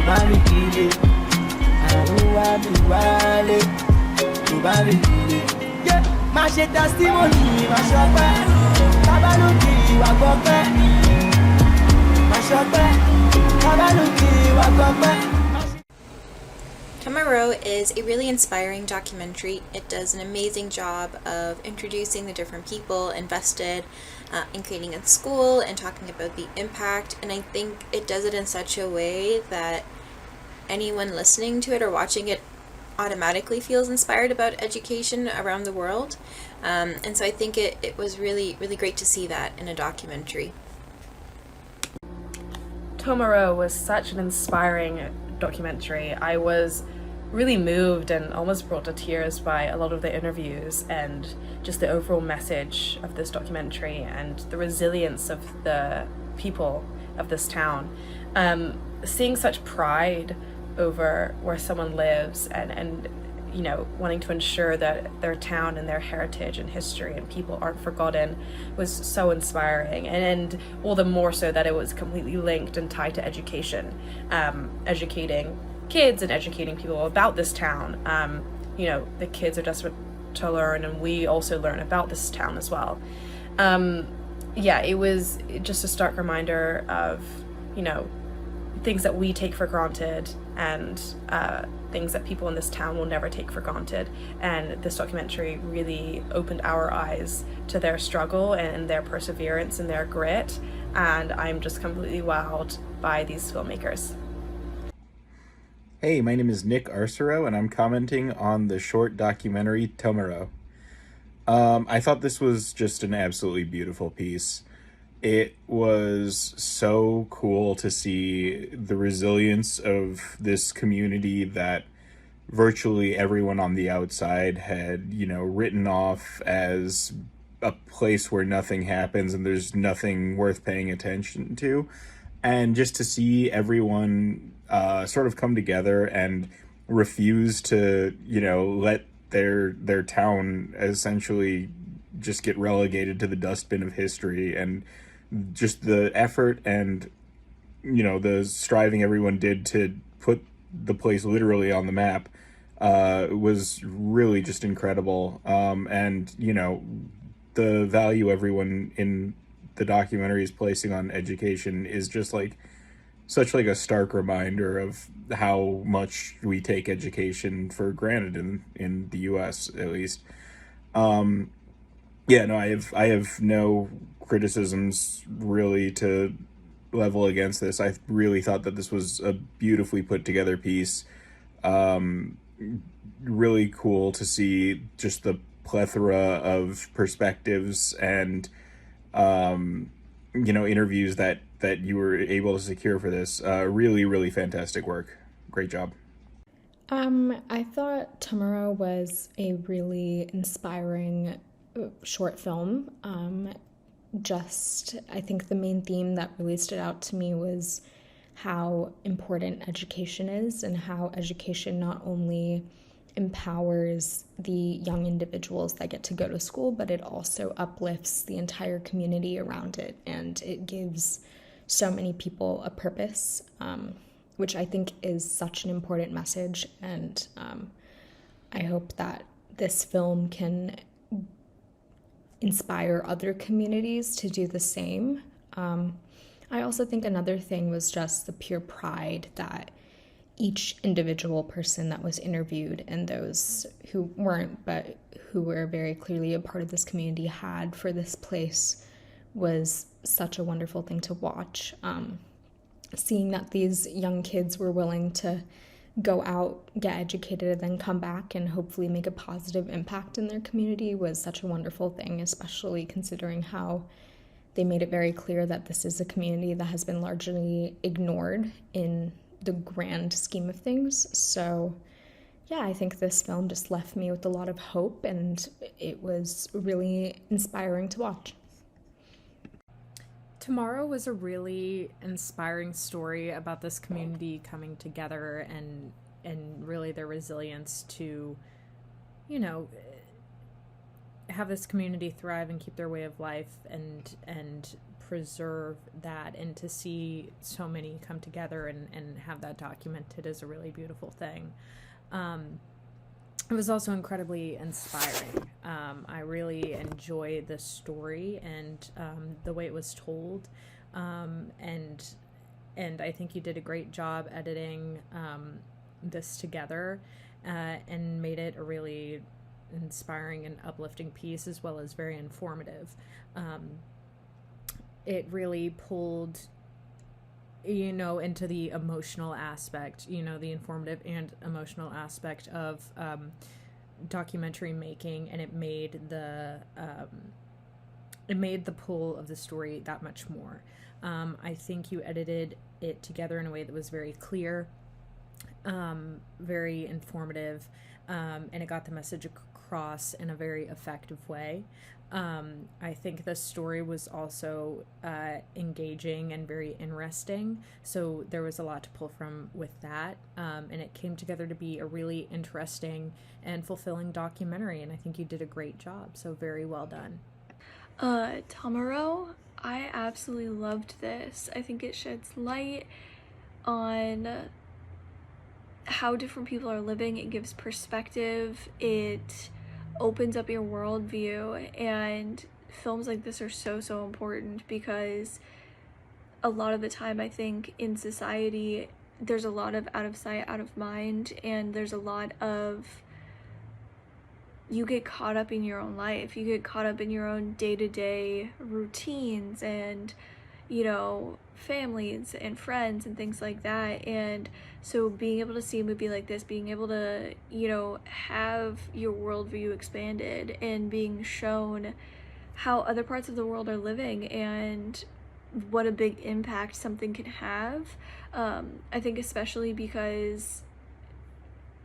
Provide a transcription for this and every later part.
bá mi kílé, àrùn wá mi wálé, tó bá mi kílé. Má ṣe testimony, má ṣọpẹ́, tábàlùkì ìwà gbọ́pẹ́. Má ṣọpẹ́, tábàlùkì ìwà gbọ́pẹ́. Tomorrow is a really inspiring documentary. It does an amazing job of introducing the different people invested in creating a school and talking about the impact, and I think it does it in such a way that anyone listening to it or watching it automatically feels inspired about education around the world, and so I think it was really, really great to see that in a documentary. Tomaro was such an inspiring documentary. I was really moved and almost brought to tears by a lot of the interviews and just the overall message of this documentary and the resilience of the people of this town. Seeing such pride over where someone lives and you know, wanting to ensure that their town and their heritage and history and people aren't forgotten was so inspiring, and all the more so that it was completely linked and tied to education, educating kids and educating people about this town. You know, the kids are desperate to learn, and we also learn about this town as well. Yeah, it was just a stark reminder of, you know, things that we take for granted and things that people in this town will never take for granted. And this documentary really opened our eyes to their struggle and their perseverance and their grit. And I'm just completely wowed by these filmmakers. Hey, my name is Nick Arcero, and I'm commenting on the short documentary Tomaro. I thought this was just an absolutely beautiful piece. It was so cool to see the resilience of this community that virtually everyone on the outside had, you know, written off as a place where nothing happens and there's nothing worth paying attention to. And just to see everyone sort of come together and refuse to, you know, let their town essentially just get relegated to the dustbin of history, and just the effort and, you know, the striving everyone did to put the place literally on the map was really just incredible. And, you know, the value everyone in the documentary is placing on education is just like such like a stark reminder of how much we take education for granted in the US, at least. Yeah, no, I have no criticisms really to level against this. I really thought that this was a beautifully put together piece. Really cool to see just the plethora of perspectives and you know, interviews that you were able to secure for this. Really, really fantastic work. Great job. I thought Tomorrow was a really inspiring short film. I think the main theme that really stood out to me was how important education is, and how education not only empowers the young individuals that get to go to school, but it also uplifts the entire community around it, and it gives so many people a purpose, which I think is such an important message, and I hope that this film can inspire other communities to do the same. I also think another thing was just the pure pride that each individual person that was interviewed, and those who weren't but who were very clearly a part of this community, had for this place was such a wonderful thing to watch. Seeing that these young kids were willing to go out, get educated, and then come back and hopefully make a positive impact in their community was such a wonderful thing, especially considering how they made it very clear that this is a community that has been largely ignored in the grand scheme of things. So yeah, I think this film just left me with a lot of hope, and it was really inspiring to watch. Tomorrow was a really inspiring story about this community coming together and really their resilience to, you know, have this community thrive and keep their way of life and preserve that, and to see so many come together and have that documented is a really beautiful thing. It was also incredibly inspiring. I really enjoyed the story and the way it was told, and I think you did a great job editing this together, and made it a really inspiring and uplifting piece, as well as very informative. It really pulled, into the emotional aspect, the informative and emotional aspect of documentary making, and it made the pull of the story that much more. I think you edited it together in a way that was very clear, very informative, and it got the message across in a very effective way. I think the story was also engaging and very interesting, so there was a lot to pull from with that, and it came together to be a really interesting and fulfilling documentary, and I think you did a great job, so very well done. Tomaro, I absolutely loved this. I think it sheds light on how different people are living. It gives perspective. It opens up your worldview, and films like this are so important, because a lot of the time I think in society there's a lot of out of sight, out of mind, and there's a lot of, you get caught up in your own life, you get caught up in your own day-to-day routines and families and friends and things like that. And so being able to see a movie like this, being able to have your worldview expanded and being shown how other parts of the world are living and what a big impact something can have, I think especially because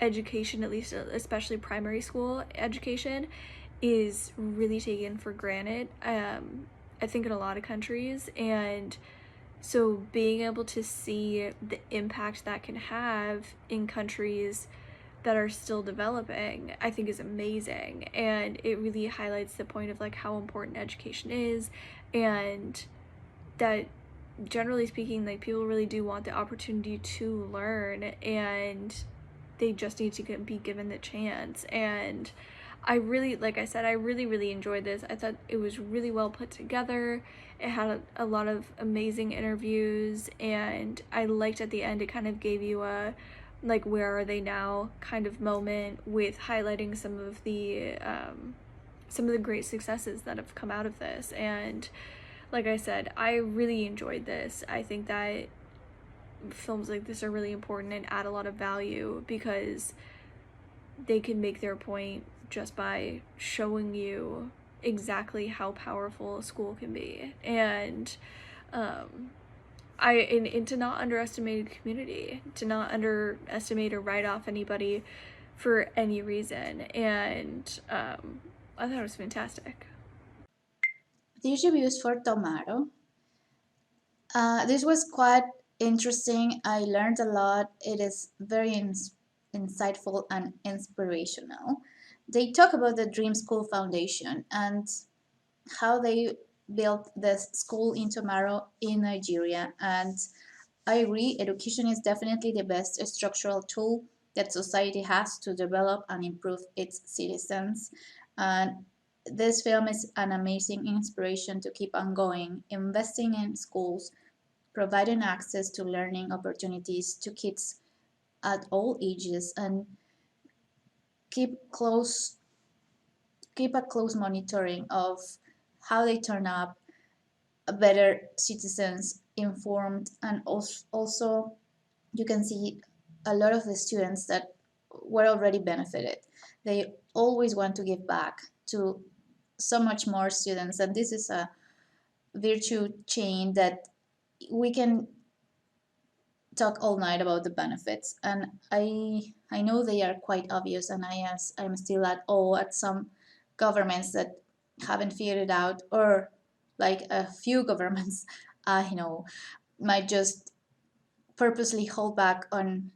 education, at least especially primary school education, is really taken for granted, I think in a lot of countries. And so being able to see the impact that can have in countries that are still developing, I think is amazing. And it really highlights the point of how important education is, and that generally speaking, people really do want the opportunity to learn, and they just need to be given the chance. And I really, like I said, I really enjoyed this. I thought it was really well put together. It had a lot of amazing interviews, and I liked at the end it kind of gave you a where are they now kind of moment, with highlighting some of the great successes that have come out of this. And like I said, I really enjoyed this. I think that films like this are really important and add a lot of value, because they can make their point just by showing you exactly how powerful a school can be. And and to not underestimate a community, to not underestimate or write off anybody for any reason. And I thought it was fantastic. These reviews for Tomaro. This was quite interesting. I learned a lot. It is very insightful and inspirational. They talk about the Dream School Foundation and how they built this school in Tomaro in Nigeria. And I agree, education is definitely the best structural tool that society has to develop and improve its citizens. And this film is an amazing inspiration to keep on going, investing in schools, providing access to learning opportunities to kids at all ages, and keep a close monitoring of how they turn up better citizens, informed. And also you can see a lot of the students that were already benefited. They always want to give back to so much more students, and this is a virtue chain that we can talk all night about the benefits. And I know they are quite obvious, and I'm still at awe at some governments that haven't figured it out, or a few governments I know might just purposely hold back on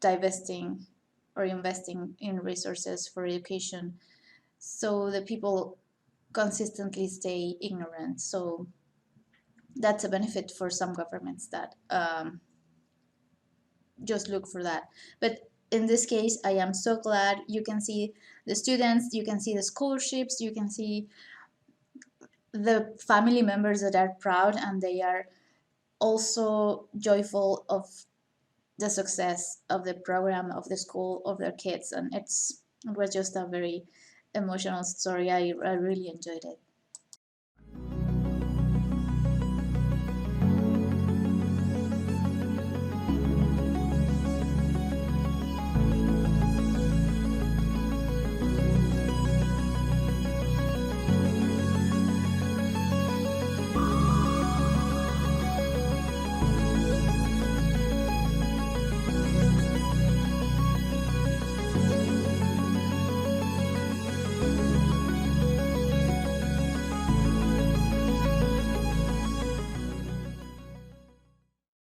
divesting or investing in resources for education, so the people consistently stay ignorant. So that's a benefit for some governments that just look for that. But in this case, I am so glad. You can see the students, you can see the scholarships, you can see the family members that are proud, and they are also joyful of the success of the program, of the school, of their kids. And it was just a very emotional story. I really enjoyed it.